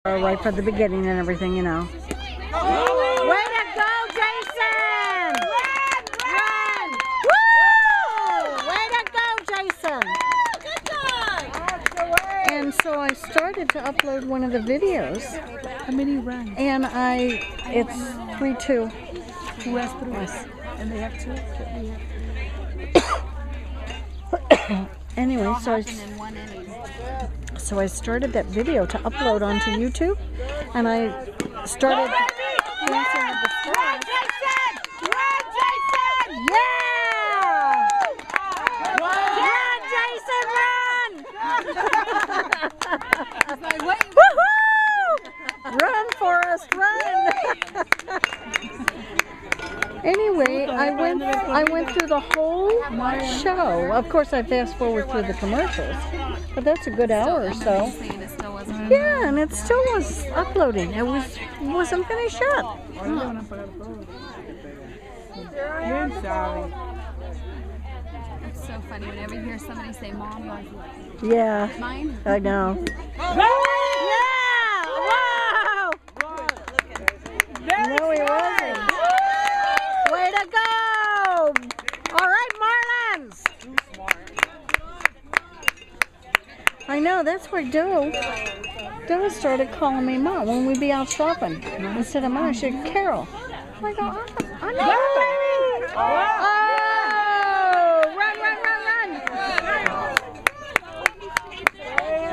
Right from the beginning and everything, you know. Way to go, Jason! Run! Woo! Way to go, Jason! Good job! And so I started to upload one of the videos. How many runs? And it's 3-2. Who has 3? Yes. And they have 2? Anyway, so I started that video to upload onto YouTube, and I started dancing with the stars. Run, Jason! Yeah! Run, Jason, run! Woohoo! Run, Forrest, run! Anyway, I went through the whole show. Of course, I fast forward through the commercials, but that's a good hour or so. Yeah, and it still was uploading. It wasn't finished yet. I'm sorry. It's so funny whenever you hear somebody say mom, you're like, Yeah, mine? I know. Yeah! Whoa! No, he wasn't. Way to go! All right, Marlins! I know, that's where Doe started calling me Mom when we'd be out shopping. Instead of Mom, she'd Carol. I go, I know, baby! Oh! Run!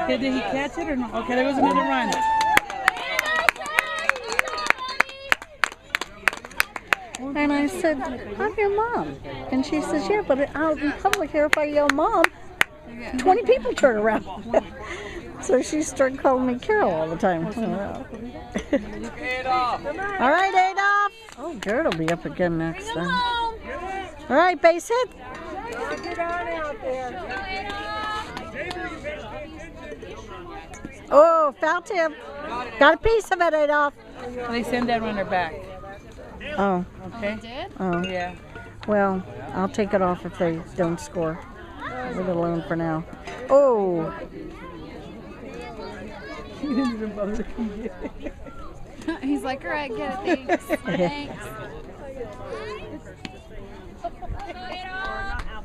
Did he catch it or no? Okay, there was another run. And I said, I'm your mom. And she says, yeah, but out in public here, if I yell Mom, 20 people turn around. So she started calling me Carol all the time. All right, Adolf. Oh, Jared will be up again next then. All right, base hit. Oh, foul tip. Got a piece of it, Adolf. They send that runner back. Oh. Okay? Oh. Yeah. Well, I'll take it off if they don't score. Leave it alone for now. Oh. He didn't even bother to come get it. He's like, all right, get it, thanks. Thanks.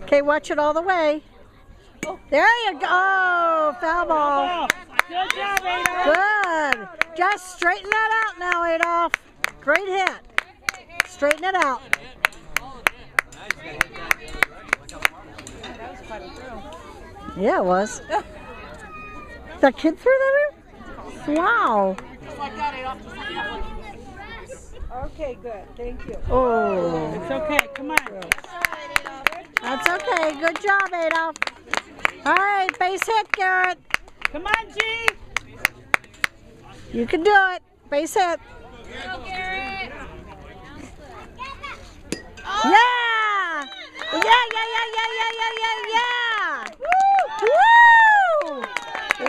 Okay, watch it all the way. There you go. Oh, foul ball. Good job, Adolf. Good. Just straighten that out now, Adolf. Great hit. Straighten it out. Yeah, it was. That kid threw that in? Wow. Okay, good. Thank you. Oh. It's okay. Come on. That's okay. Good job, Adolf. All right, base hit, Garrett. Come on, G. You can do it. Base hit. Go, Garrett. Yeah! Yeah! Woo!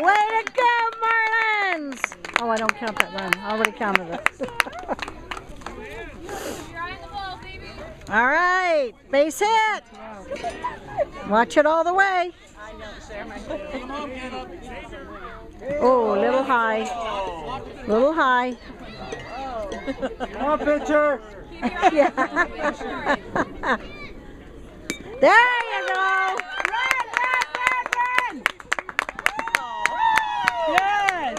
Way to go, Marlins! Oh, I don't count that run. I already counted it. All right, base hit. Watch it all the way. Oh, a little high. Little high. Come on, pitcher. Yeah. There you go. Run! Yes!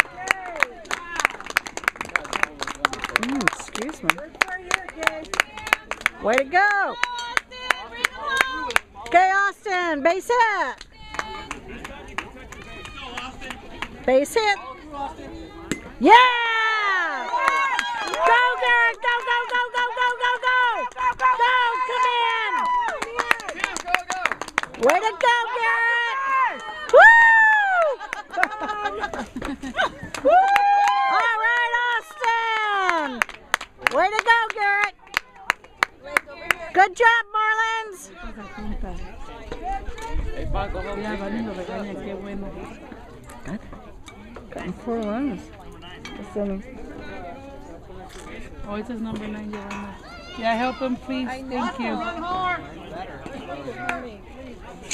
Excuse me. Way to go. Okay, Austin, base hit. Base hit. Yeah! Go, Garrett! Go, go, go, go, go, go, go! Go, come in! Way to go, Garrett! Woo! All right, Austin! Way to go, Garrett! Good job, Marlins! Good. Gotten 4 runs. Oh, it says number 9. Yeah, help him, please. Thank you.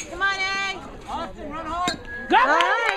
Come on, Egg. Go! All right.